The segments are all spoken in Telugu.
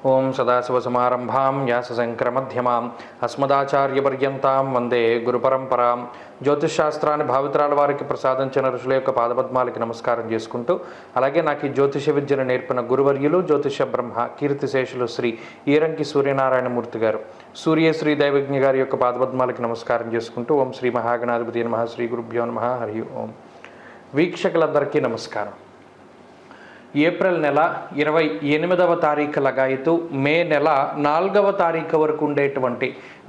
ఓం సదాశివసమారంభాం వ్యాసశంకరమధ్యమాం అస్మదాచార్యపర్యంతాం వందే గురుపరంపరాం. జ్యోతిషశాస్త్రాన్ని భావితరాల వారికి ప్రసాదించిన ఋషుల యొక్క పాదపద్మాలకి నమస్కారం చేసుకుంటూ, అలాగే నాకు ఈ జ్యోతిష విద్యను నేర్పిన గురువర్యులు జ్యోతిష బ్రహ్మ కీర్తిశేషులు శ్రీ ఈరంకి సూర్యనారాయణమూర్తి గారు, సూర్యశ్రీ దైవజ్ఞ గారి యొక్క పాదపద్మాలకి నమస్కారం చేసుకుంటూ, ఓం శ్రీ మహాగణాధిపతి నమః, శ్రీ గురుభ్యో నమః, హరి ఓం. వీక్షకులందరికీ నమస్కారం. ఏప్రిల్ నెల 28వ తారీఖు లగాయతు మే నెల 4వ తారీఖు వరకు ఉండేటువంటి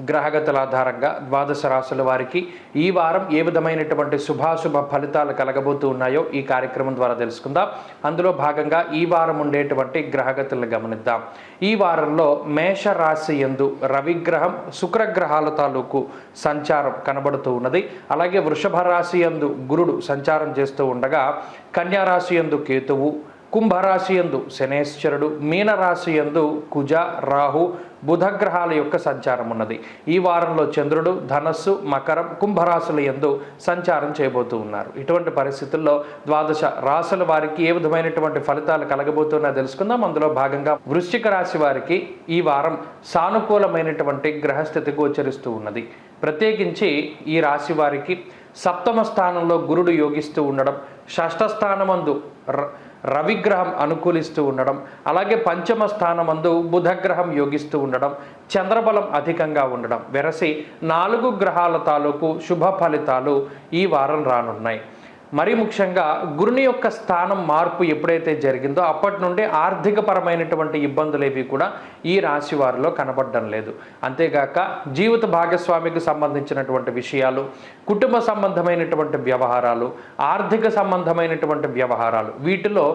గ్రహగతుల ఆధారంగా ద్వాదశ రాశుల వారికి ఈ వారం ఏ విధమైనటువంటి శుభాశుభ ఫలితాలు కలగబోతూ ఉన్నాయో ఈ కార్యక్రమం ద్వారా తెలుసుకుందాం. అందులో భాగంగా ఈ వారం ఉండేటువంటి గ్రహగతులను గమనిద్దాం. ఈ వారంలో మేష రాశి యందు రవిగ్రహం శుక్రగ్రహాల తాలూకు సంచారం కనబడుతూ ఉన్నది. అలాగే వృషభ రాశి యందు గురుడు సంచారం చేస్తూ ఉండగా, కన్యా రాశి యందు కేతువు, కుంభరాశి యందు శనేశ్వరుడు, మీనరాశి యందు కుజ, రాహు, బుధగ్రహాల యొక్క సంచారం ఉన్నది. ఈ వారంలో చంద్రుడు ధనస్సు, మకరం, కుంభరాశుల యందు సంచారం చేయబోతూ ఉన్నారు. ఇటువంటి పరిస్థితుల్లో ద్వాదశ రాశుల వారికి ఏ విధమైనటువంటి ఫలితాలు కలగబోతున్నా తెలుసుకుందాం. అందులో భాగంగా వృశ్చిక రాశి వారికి ఈ వారం సానుకూలమైనటువంటి గ్రహస్థితి గోచరిస్తూ ఉన్నది. ప్రత్యేకించి ఈ రాశి వారికి సప్తమ స్థానంలో గురుడు యోగిస్తూ ఉండడం, షష్ఠ స్థానమందు రవిగ్రహం అనుకూలిస్తూ ఉండడం, అలాగే పంచమ స్థానమందు బుధగ్రహం యోగిస్తూ ఉండడం, చంద్రబలం అధికంగా ఉండడం, వెరసి 4 గ్రహాల తాలూకు శుభ ఫలితాలు ఈ వారం రానున్నాయి. మరీ ముఖ్యంగా గురుని యొక్క స్థానం మార్పు ఎప్పుడైతే జరిగిందో అప్పటి నుండి ఆర్థికపరమైనటువంటి ఇబ్బందులు ఏవి కూడా ఈ రాశి వారిలో కనబడడం లేదు. అంతేగాక జీవిత భాగస్వామికి సంబంధించినటువంటి విషయాలు, కుటుంబ సంబంధమైనటువంటి వ్యవహారాలు, ఆర్థిక సంబంధమైనటువంటి వ్యవహారాలు, వీటిలో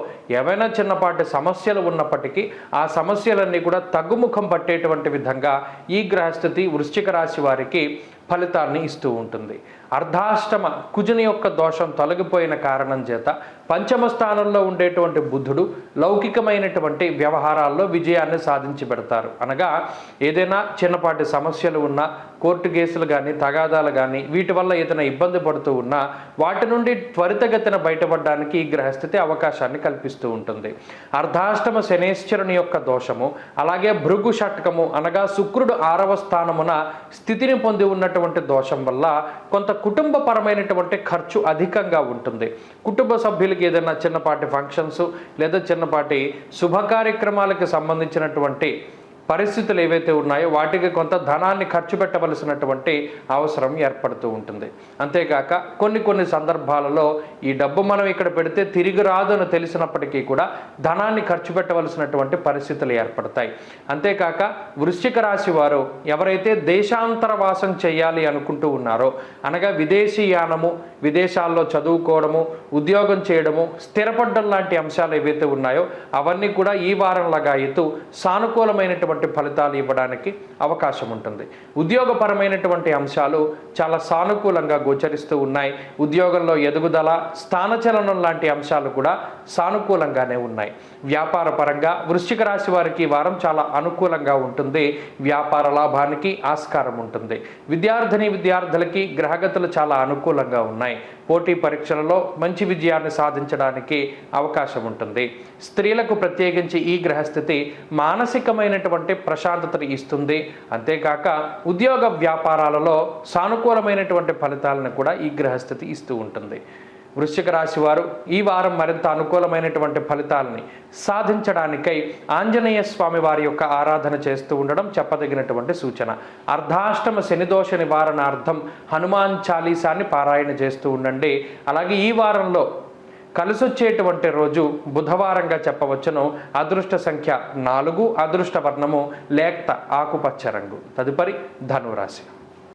ఏవైనా చిన్నపాటి సమస్యలు ఉన్నప్పటికీ ఆ సమస్యలన్నీ కూడా తగ్గుముఖం పట్టేటువంటి విధంగా ఈ గ్రహస్థితి వృశ్చిక రాశి వారికి ఫలితాన్ని ఇస్తూ ఉంటుంది. అర్ధాష్టమ కుజుని యొక్క దోషం తొలగిపోయిన కారణం చేత పంచమ స్థానంలో ఉండేటువంటి బుధుడు లౌకికమైనటువంటి వ్యవహారాల్లో విజయాన్ని సాధించి పెడతారు. అనగా ఏదైనా చిన్నపాటి సమస్యలు ఉన్నా, కోర్టు కేసులు కానీ, తగాదాలు కానీ, వీటి వల్ల ఏదైనా ఇబ్బంది పడుతూ ఉన్నా వాటి నుండి త్వరితగతిన బయటపడడానికి ఈ గ్రహస్థితి అవకాశాన్ని కల్పిస్తూ ఉంటుంది. అర్ధాష్టమ శనేశ్వరుని యొక్క దోషము, అలాగే భృగు షట్కము అనగా శుక్రుడు 6వ స్థానమున స్థితిని పొంది ఉన్నటువంటి దోషం వల్ల కొంత కుటుంబపరమైనటువంటి ఖర్చు అధికంగా ఉంటుంది. కుటుంబ సభ్యులకి ఏదైనా చిన్నపాటి ఫంక్షన్స్ లేదా చిన్నపాటి శుభ కార్యక్రమాలకు సంబంధించినటువంటి పరిస్థితులు ఏవైతే ఉన్నాయో వాటికి కొంత ధనాన్ని ఖర్చు పెట్టవలసినటువంటి అవసరం ఏర్పడుతూ ఉంటుంది. అంతేకాక కొన్ని సందర్భాలలో ఈ డబ్బు మనం ఇక్కడ పెడితే తిరిగి రాదు అని తెలిసినప్పటికీ కూడా ధనాన్ని ఖర్చు పెట్టవలసినటువంటి పరిస్థితులు ఏర్పడతాయి. అంతేకాక వృశ్చిక రాశి వారు ఎవరైతే దేశాంతర వాసం చేయాలి అనుకుంటూ ఉన్నారో, అనగా విదేశీయానము, విదేశాల్లో చదువుకోవడము, ఉద్యోగం చేయడము, స్థిరపడ్డం లాంటి అంశాలు ఏవైతే ఉన్నాయో అవన్నీ కూడా ఈ వారం లగాయతు సానుకూలమైనటువంటి ఫలితాలు ఇవ్వడానికి అవకాశం ఉంటుంది. ఉద్యోగపరమైనటువంటి అంశాలు చాలా సానుకూలంగా గోచరిస్తూ ఉన్నాయి. ఉద్యోగంలో ఎదుగుదల, స్థానచలనం లాంటి అంశాలు కూడా సానుకూలంగానే ఉన్నాయి. వ్యాపార పరంగా వృశ్చిక రాశి వారికి ఈ వారం చాలా అనుకూలంగా ఉంటుంది. వ్యాపార లాభానికి ఆస్కారం ఉంటుంది. విద్యార్థులకి గ్రహగతులు చాలా అనుకూలంగా ఉన్నాయి. పోటీ పరీక్షలలో మంచి విజయాన్ని సాధించడానికి అవకాశం ఉంటుంది. స్త్రీలకు ప్రత్యేకించి ఈ గ్రహస్థితి మానసికమైనటువంటి ప్రశాంతతని ఇస్తుంది. అంతేకాక ఉద్యోగ వ్యాపారాలలో సానుకూలమైనటువంటి ఫలితాలను కూడా ఈ గ్రహస్థితి ఇస్తూ ఉంటుంది. వృశ్చిక రాశి వారు ఈ వారం మరింత అనుకూలమైనటువంటి ఫలితాలని సాధించడానికై ఆంజనేయ స్వామి వారి యొక్క ఆరాధన చేస్తూ ఉండడం చెప్పదగినటువంటి సూచన. అర్ధాష్టమ శనిదోష నివారణార్థం హనుమాన్ చాలీసాన్ని పారాయణ చేస్తూ ఉండండి. అలాగే ఈ వారంలో కలిసొచ్చేటువంటి రోజు బుధవారంగా చెప్పవచ్చును. అదృష్ట సంఖ్య 4, అదృష్ట వర్ణము లేక్త ఆకుపచ్చ రంగు. తదుపరి ధనురాశి.